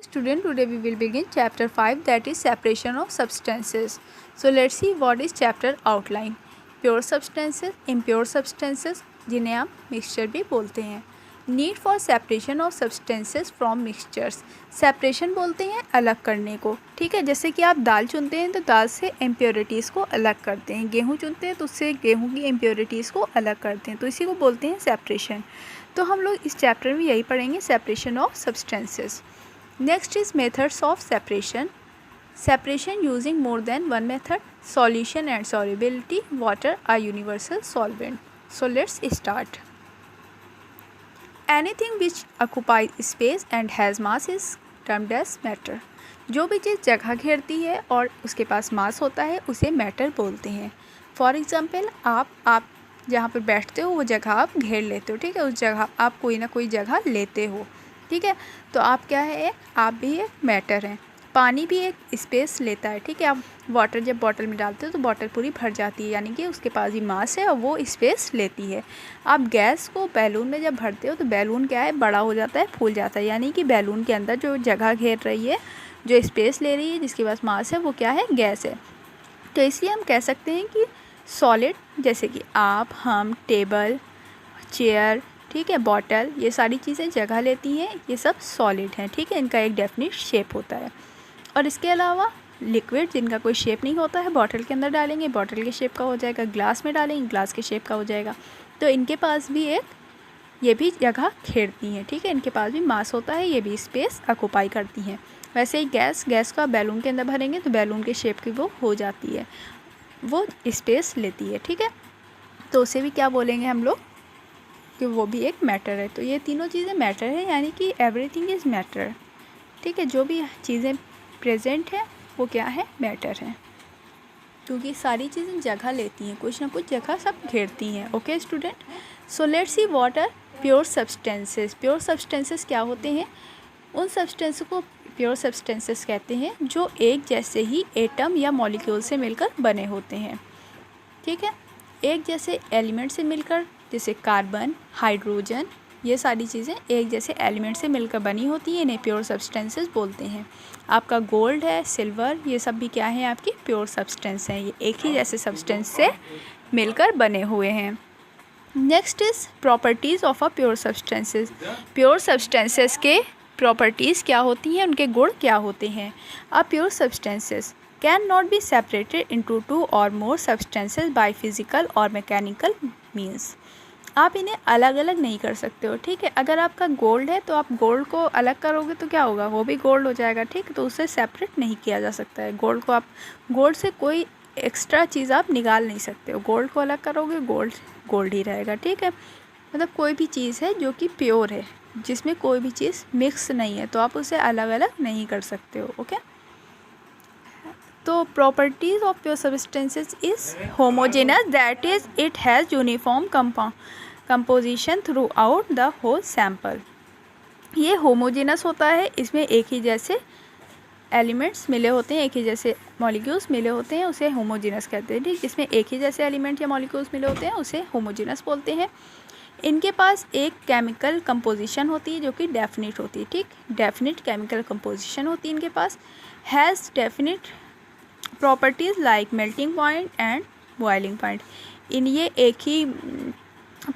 Student, today we will begin chapter 5, that is separation of substances. So let's see what is chapter outline. Pure substances, impure substances, जिन्हें आप mixture भी बोलते हैं. Need for separation of substances from mixtures. Separation बोलते हैं अलग करने को. ठीक है, जैसे कि आप दाल चुनते हैं तो दाल से इम्प्योरिटीज़ को अलग करते हैं. गेहूँ चुनते हैं तो उससे गेहूँ की इम्प्योरिटीज़ को अलग करते हैं. तो इसी को बोलते हैं सेपरेशन. तो हम लोग इस चैप्टर में यही पढ़ेंगे, separation of substances. Next is methods of separation. Separation using more than one method. Solution and solubility. Water are universal solvent. So let's start. Anything which occupies space and has mass is termed as matter. जो भी चीज़ जगह घेरती है और उसके पास मास होता है उसे matter बोलते हैं. फॉर एग्ज़ाम्पल, आप जहाँ पर बैठते हो वो जगह आप घेर लेते हो. ठीक है, उस जगह आप कोई ना कोई जगह लेते हो. ठीक है, तो आप क्या है, आप भी एक मैटर हैं. पानी भी एक स्पेस लेता है. ठीक है, आप वाटर जब बॉटल में डालते हो तो बॉटल पूरी भर जाती है, यानी कि उसके पास ही मास है और वो स्पेस लेती है. आप गैस को बैलून में जब भरते हो तो बैलून क्या है, बड़ा हो जाता है, फूल जाता है, यानी कि बैलून के अंदर जो जगह घेर रही है, जो स्पेस ले रही है, जिसके पास मास है, वो क्या है, गैस है. तो इसलिए हम कह सकते हैं कि सॉलिड, जैसे कि आप, हम, टेबल, चेयर, ठीक है, बॉटल, ये सारी चीज़ें जगह लेती हैं, ये सब सॉलिड हैं. ठीक है, इनका एक डेफिनिट शेप होता है. और इसके अलावा लिक्विड, जिनका कोई शेप नहीं होता है, बॉटल के अंदर डालेंगे, बॉटल के शेप का हो जाएगा, ग्लास में डालेंगे, ग्लास के शेप का हो जाएगा. तो इनके पास भी ये भी जगह घेरती हैं. ठीक है, इनके पास भी मास होता है, ये भी स्पेस ऑक्यूपाई करती हैं. वैसे ही गैस का बैलून के अंदर भरेंगे तो बैलून के शेप की वो हो जाती है, वो स्पेस लेती है. ठीक है, तो उसे भी क्या बोलेंगे हम लोग, कि वो भी एक मैटर है. तो ये तीनों चीज़ें मैटर है, यानी कि एवरीथिंग इज़ मैटर. ठीक है, जो भी चीज़ें प्रेजेंट है वो क्या है, मैटर है, क्योंकि सारी चीज़ें जगह लेती हैं, कुछ ना कुछ जगह सब घेरती हैं. Okay student, so let's see what are pure substances. Pure substances क्या होते हैं? उन सब्सटेंस को प्योर सब्सटेंसेस कहते हैं जो एक जैसे ही एटम या मॉलिक्यूल से मिलकर बने होते हैं. ठीक है, एक जैसे एलिमेंट से मिलकर, जैसे कार्बन, हाइड्रोजन, ये सारी चीज़ें एक जैसे एलिमेंट से मिलकर बनी होती हैं, इन्हें प्योर सब्सटेंसेस बोलते हैं. आपका गोल्ड है, सिल्वर, ये सब भी क्या है, आपकी प्योर सब्सटेंस हैं. ये एक ही जैसे सब्सटेंस से मिलकर बने हुए हैं. Next is properties of a pure substances. Pure substances के प्रॉपर्टीज़ क्या होती हैं, उनके गुण क्या होते हैं. A pure substances can not be separated into two और मोर सब्सटेंसेस बाय फिजिकल और मैकेनिकल मीन्स. आप इन्हें अलग अलग नहीं कर सकते हो. ठीक है, अगर आपका गोल्ड है तो आप गोल्ड को अलग करोगे तो क्या होगा, वो भी गोल्ड हो जाएगा. ठीक है, तो उससे सेपरेट नहीं किया जा सकता है. गोल्ड को आप, गोल्ड से कोई एक्स्ट्रा चीज़ आप निकाल नहीं सकते हो. गोल्ड को अलग करोगे, गोल्ड गोल्ड ही रहेगा. ठीक है, मतलब कोई भी चीज़ है जो कि प्योर है, जिसमें कोई भी चीज़ मिक्स नहीं है, तो आप उसे अलग अलग नहीं कर सकते हो. ओके, तो properties of pure substances is homogeneous, that is it has uniform composition throughout the whole sample. ये होमोजेनस होता है, इसमें एक ही जैसे एलिमेंट्स मिले होते हैं, एक ही जैसे मॉलिक्यूल्स मिले होते हैं, उसे होमोजेनस कहते हैं. ठीक, जिसमें एक ही जैसे एलिमेंट या मॉलिक्यूल्स मिले होते हैं उसे होमोजेनस बोलते हैं. इनके पास एक केमिकल कंपोजिशन होती है जो कि डेफिनिट होती है. ठीक, डेफिनिट केमिकल कंपोजिशन होती है इनके पास. Has definite properties like melting point and boiling point. इन ये एक ही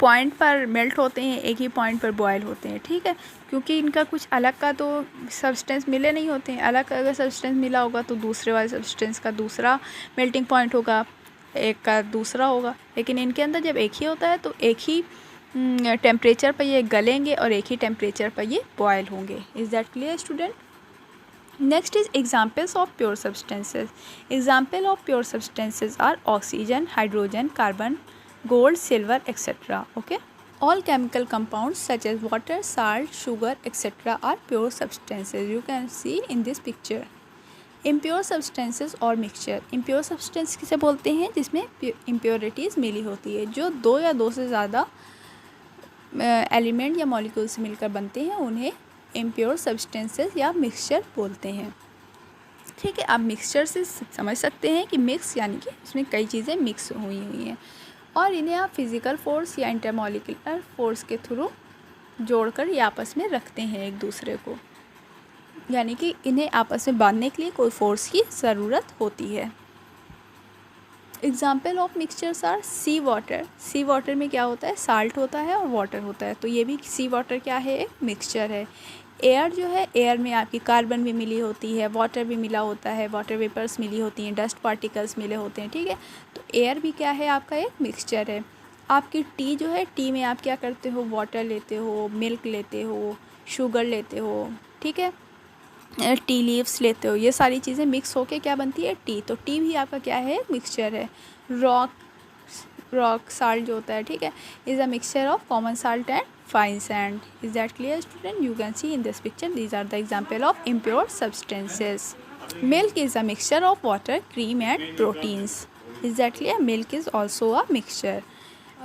पॉइंट पर मेल्ट होते हैं, एक ही पॉइंट पर बॉयल होते हैं. ठीक है, क्योंकि इनका कुछ अलग का तो सब्सटेंस मिले नहीं होते हैं. अलग अगर सब्सटेंस मिला होगा तो दूसरे वाले सब्सटेंस का दूसरा मेल्टिंग पॉइंट होगा, एक का दूसरा होगा. लेकिन इनके अंदर जब एक ही होता है तो एक ही टेम्परेचर पर ये गलेंगे और एक ही टेम्परेचर पर ये बॉयल होंगे. Is that clear student? Next is examples of pure substances. Example of pure substances are oxygen, hydrogen, carbon, gold, silver, etc. Okay. All chemical compounds such as water, salt, sugar, etc. are pure substances. You can see in this picture. Impure substances और mixture. Impure substance किसे बोलते हैं? जिसमें impurities मिली होती है, जो दो या दो से ज़्यादा एलिमेंट या मॉलिक्यूल से मिलकर बनते हैं, उन्हें इम्प्योर सब्सटेंसेस या मिक्सचर बोलते हैं. ठीक है, आप मिक्सचर से समझ सकते हैं कि मिक्स यानी कि उसमें कई चीज़ें मिक्स हुई हैं, और इन्हें आप फिज़िकल फोर्स या इंटरमॉलिक्यूलर फोर्स के थ्रू जोड़कर ये आपस में रखते हैं एक दूसरे को. यानी कि इन्हें आपस में बांधने के लिए कोई फोर्स की ज़रूरत होती है। Example of mixtures are sea water. Sea water में क्या होता है, साल्ट होता है और वाटर होता है, तो ये भी सी वाटर क्या है, एक मिक्सचर है। एयर जो है, एयर में आपकी कार्बन भी मिली होती है, वाटर भी मिला होता है, वाटर वेपर्स मिली होती हैं, डस्ट पार्टिकल्स मिले होते हैं, ठीक है। तो एयर भी क्या है, आपका एक मिक्सचर है। आपकी टी जो है, टी में आप क्या करते हो, वाटर लेते हो, मिल्क लेते हो, शुगर लेते हो, ठीक है, टी लीव्स लेते हो, ये सारी चीज़ें मिक्स होके क्या बनती है, टी। तो टी भी आपका क्या है, मिक्सचर है। रॉक साल्ट जो होता है, ठीक है, is a mixture of common salt and fine sand. Is that clear student? You can see in this picture these are the example of impure substances. Milk is a mixture of water, cream and proteins. Is that clear? Milk is also a mixture.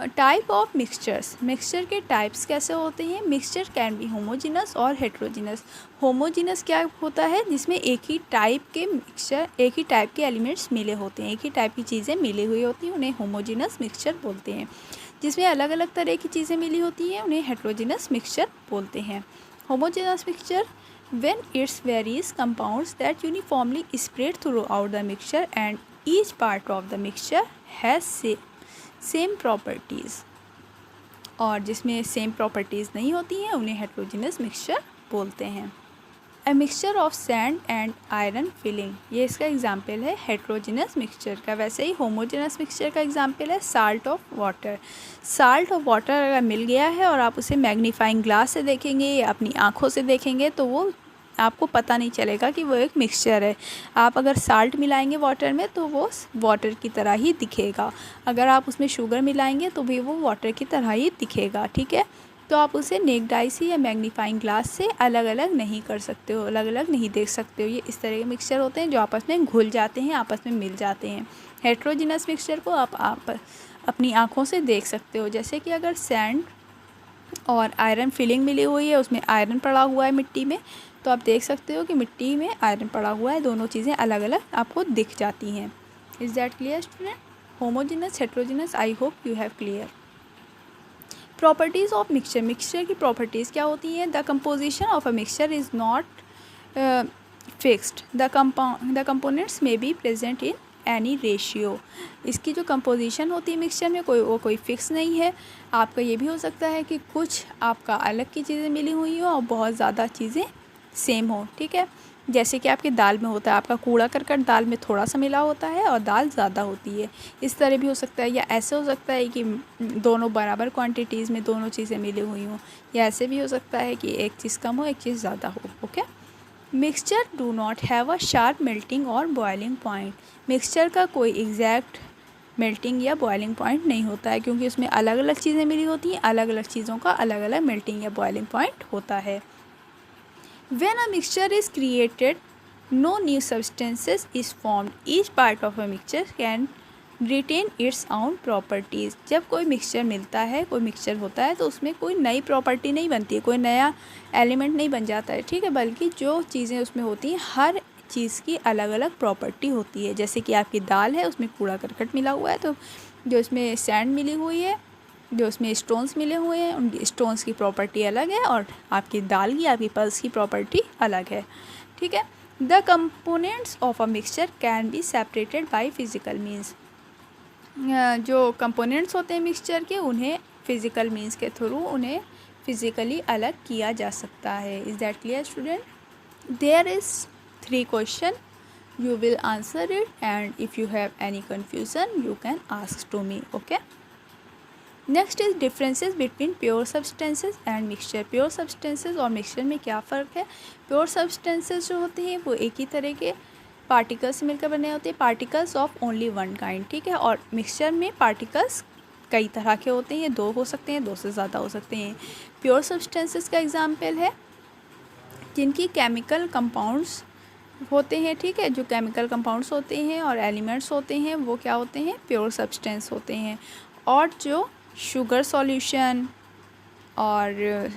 Type of mixtures. Mixture के types कैसे होते हैं? Mixture can be homogeneous और heterogeneous. Homogeneous क्या होता है, जिसमें एक ही टाइप के मिक्सचर, एक ही टाइप के एलिमेंट्स मिले होते हैं, एक ही टाइप की चीज़ें मिली हुई होती हैं, उन्हें होमोजीनस मिक्सचर बोलते हैं। जिसमें अलग अलग तरह की चीज़ें मिली होती हैं, उन्हें हेट्रोजीनस मिक्सचर बोलते हैं। Homogeneous mixture when its various compounds that uniformly spread throughout the mixture and each part of the mixture has same properties. और जिसमें सेम प्रॉपर्टीज़ नहीं होती हैं, उन्हें हेट्रोजीनस मिक्सचर बोलते हैं। अ mixture of sand and iron filling, ये इसका एग्जाम्पल है हेट्रोजीनस मिक्सचर का। वैसे ही होमोजीनस मिक्सचर का एग्जाम्पल है salt of water. Salt of water अगर मिल गया है और आप उसे मैग्नीफाइंग ग्लास से देखेंगे या अपनी आँखों से देखेंगे तो वो आपको पता नहीं चलेगा कि वो एक मिक्सचर है। आप अगर साल्ट मिलाएंगे वाटर में तो वो वाटर की तरह ही दिखेगा, अगर आप उसमें शुगर मिलाएंगे तो भी वो वाटर की तरह ही दिखेगा, ठीक है। तो आप उसे नेक्ड आई से या मैग्नीफाइंग ग्लास से अलग अलग नहीं कर सकते हो, अलग अलग नहीं देख सकते हो। ये इस तरह के मिक्सचर होते हैं जो आपस में घुल जाते हैं, आपस में मिल जाते हैं। हेट्रोजीनस मिक्सचर को आप अपनी आँखों से देख सकते हो। जैसे कि अगर सैंड और आयरन फिलिंग मिली हुई है, उसमें आयरन पड़ा हुआ है मिट्टी में, तो आप देख सकते हो कि मिट्टी में आयरन पड़ा हुआ है, दोनों चीज़ें अलग अलग आपको दिख जाती हैं। Is that clear student? Homogeneous, heterogeneous, I hope you have clear. Properties of mixture. Mixture की प्रॉपर्टीज़ क्या होती हैं? The composition of a mixture is not fixed, the components may be present in any ratio. इसकी जो composition होती है mixture में, कोई फिक्स नहीं है। आपका ये भी हो सकता है कि कुछ आपका अलग की चीज़ें मिली हुई हो और बहुत ज़्यादा चीज़ें सेम हो, ठीक है। जैसे कि आपके दाल में होता है, आपका कूड़ा करकट दाल में थोड़ा सा मिला होता है और दाल ज़्यादा होती है, इस तरह भी हो सकता है। या ऐसे हो सकता है कि दोनों बराबर क्वांटिटीज़ में दोनों चीज़ें मिली हुई हों, या ऐसे भी हो सकता है कि एक चीज़ कम हो, एक चीज़ ज़्यादा हो, okay. Mixture do not have a sharp melting और बॉइलिंग पॉइंट। मिक्सचर का कोई एग्जैक्ट मेल्टिंग या बॉइलिंग पॉइंट नहीं होता है, क्योंकि उसमें अलग अलग चीज़ें मिली होती हैं, अलग अलग चीज़ों का अलग अलग मेल्टिंग या बॉइलिंग पॉइंट होता है। When a mixture is created, no new substances is formed. Each part of a mixture can retain its own properties. जब कोई मिक्सचर मिलता है, कोई मिक्सचर होता है, तो उसमें कोई नई प्रॉपर्टी नहीं बनती है, कोई नया एलिमेंट नहीं बन जाता है, ठीक है। बल्कि जो चीज़ें उसमें होती हैं, हर चीज़ की अलग अलग प्रॉपर्टी होती है। जैसे कि आपकी दाल है, उसमें कूड़ा करकट मिला हुआ है, तो जो इसमें सैंड मिली हुई है, जो उसमें स्टोन्स मिले हुए हैं, उन स्टोन्स की प्रॉपर्टी अलग है, और आपकी दाल की, आपकी पल्स की प्रॉपर्टी अलग है, ठीक है। The components of a mixture can be separated by physical means. जो कंपोनेंट्स होते हैं मिक्सचर के, उन्हें फिजिकल मीन्स के थ्रू उन्हें फिजिकली अलग किया जा सकता है। Is that clear student? There is 3 question, you will answer it, and if you have any confusion you can ask to me, okay. Next is differences between pure substances and mixture. Pure substances और mixture में क्या फ़र्क है? Pure substances जो होते हैं वो एक ही तरह के पार्टिकल्स से मिलकर बने होते हैं, particles of only one kind, ठीक है। और मिक्सचर में पार्टिकल्स कई तरह के होते हैं, 2 हो सकते हैं, 2 से ज़्यादा हो सकते हैं। प्योर सब्सटेंसेस का एग्जाम्पल है जिनकी केमिकल कंपाउंड्स होते हैं, ठीक है। जो केमिकल कंपाउंड्स होते हैं और एलिमेंट्स होते हैं, वो क्या होते हैं? प्योर सब्सटेंस होते हैं। और जो शुगर सॉल्यूशन और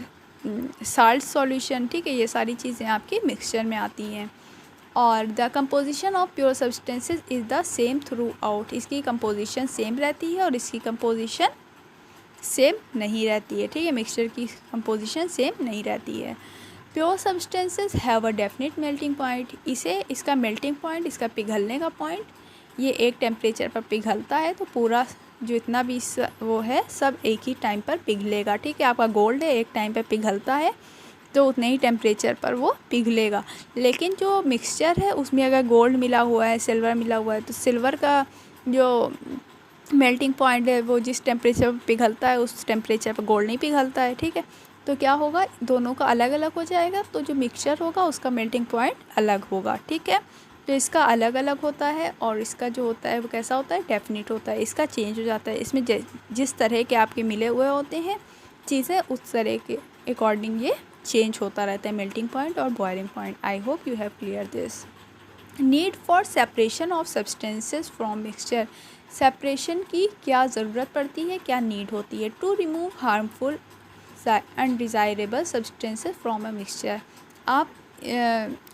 साल्ट सॉल्यूशन, ठीक है, ये सारी चीज़ें आपकी मिक्सचर में आती हैं। और the composition of pure substances is the same through out. इसकी कंपोजिशन सेम रहती है और इसकी कंपोजिशन सेम नहीं रहती है, ठीक है। मिक्सचर की कंपोजिशन सेम नहीं रहती है। Pure substances have a definite melting point, इसका मेल्टिंग पॉइंट, इसका पिघलने का पॉइंट, ये एक टेम्परेचर पर पिघलता है तो पूरा जो इतना भी वो है सब एक ही टाइम पर पिघलेगा। ठीक है, आपका गोल्ड है, एक टाइम पर पिघलता है तो उतने ही टेम्परेचर पर वो पिघलेगा। लेकिन जो मिक्सचर है उसमें अगर गोल्ड मिला हुआ है, सिल्वर मिला हुआ है, तो सिल्वर का जो मेल्टिंग पॉइंट है वो जिस टेम्परेचर पर पिघलता है उस टेम्परेचर पर गोल्ड नहीं पिघलता है। ठीक है, तो क्या होगा, दोनों का अलग अलग हो जाएगा, तो जो मिक्सचर होगा उसका मेल्टिंग पॉइंट अलग होगा। ठीक है, तो इसका अलग अलग होता है और इसका जो होता है वो कैसा होता है, डेफिनेट होता है। इसका चेंज हो जाता है, इसमें जिस तरह के आपके मिले हुए होते हैं चीज़ें उस तरह के अकॉर्डिंग ये चेंज होता रहता है मेल्टिंग पॉइंट और boiling point. I hope you have clear this. Need for separation of substances from mixture, separation की क्या ज़रूरत पड़ती है, क्या नीड होती है। To remove harmful undesirable substances from a mixture, आप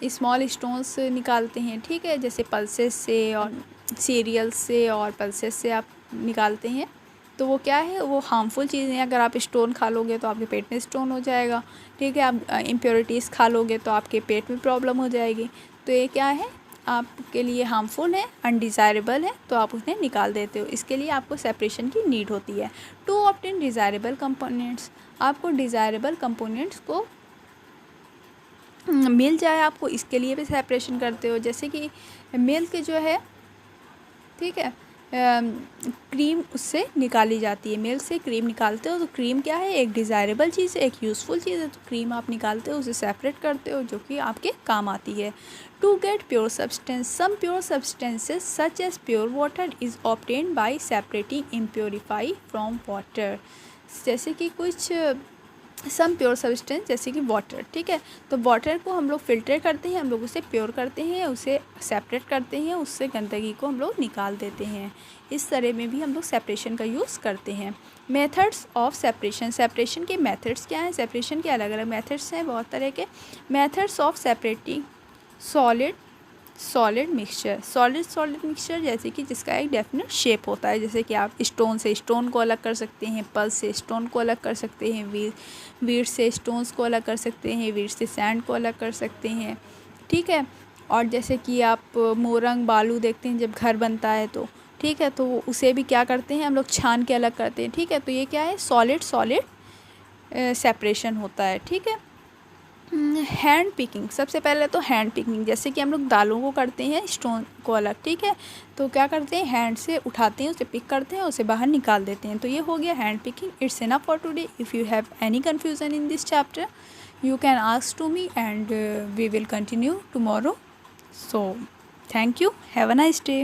स्मॉल स्टोन्स निकालते हैं, ठीक है, जैसे पल्सेस से और सीरियल्स से और पल्सेस से आप निकालते हैं, तो वो क्या है, वो हार्मफुल चीज़ें। अगर आप स्टोन खा लोगे तो आपके पेट में स्टोन हो जाएगा। ठीक है, आप इम्प्योरिटीज़ खा लोगे तो आपके पेट में प्रॉब्लम हो जाएगी। तो ये क्या है, आपके लिए हार्मफुल है, अनडिज़ायरेबल है, तो आप उन्हें निकाल देते हो। इसके लिए आपको सेपरेशन की नीड होती है। टू ऑब्टेन डिज़ायरेबल कंपोनेंट्स, आपको डिज़ायरेबल कंपोनेंट्स को मिल जाए आपको, इसके लिए भी सेपरेशन करते हो। जैसे कि मिल्क जो है, ठीक है, क्रीम उससे निकाली जाती है, मिल्क से क्रीम निकालते हो, तो क्रीम क्या है, एक डिज़ायरेबल चीज़ है, एक यूज़फुल चीज़ है, तो क्रीम आप निकालते हो, उसे सेपरेट करते हो जो कि आपके काम आती है। To get pure substance, some pure substances such as pure water is obtained by separating impurify from water, जैसे कि कुछ सम प्योर सब्सटेंस जैसे कि वाटर। ठीक है, तो वाटर को हम लोग फ़िल्टर करते हैं, हम लोग उसे प्योर करते हैं, उसे सेपरेट करते हैं, उससे गंदगी को हम लोग निकाल देते हैं। इस तरह में भी हम लोग सेपरेशन का यूज़ करते हैं। मेथड्स ऑफ सेपरेशन, सेपरेशन के मेथड्स क्या हैं, सेपरेशन के अलग अलग मेथड्स हैं, बहुत तरह के। Methods of separating solid mixture, solid mixture जैसे कि जिसका एक डेफिनेट शेप होता है, जैसे कि आप स्टोन से स्टोन को अलग कर सकते हैं, पल्स से स्टोन को अलग कर सकते हैं, वीट से स्टोन्स को अलग कर सकते हैं, वीट से सैंड को अलग कर सकते हैं। ठीक है, और जैसे कि आप मोरंग बालू देखते हैं जब घर बनता है तो, ठीक है, तो उसे भी क्या करते हैं हम लोग, छान के अलग करते हैं। ठीक है, तो ये क्या है, सॉलिड सेपरेशन होता है। ठीक है, हैंड पिकिंग, सबसे पहले तो हैंड पिकिंग, जैसे कि हम लोग दालों को करते हैं स्टोन को अलग। ठीक है, तो क्या करते हैं, हैंड से उठाते हैं, उसे पिक करते हैं, उसे बाहर निकाल देते हैं, तो ये हो गया hand picking. It's enough for today. If you have any confusion in this chapter you can ask to me and we will continue tomorrow. So thank you, have a nice day.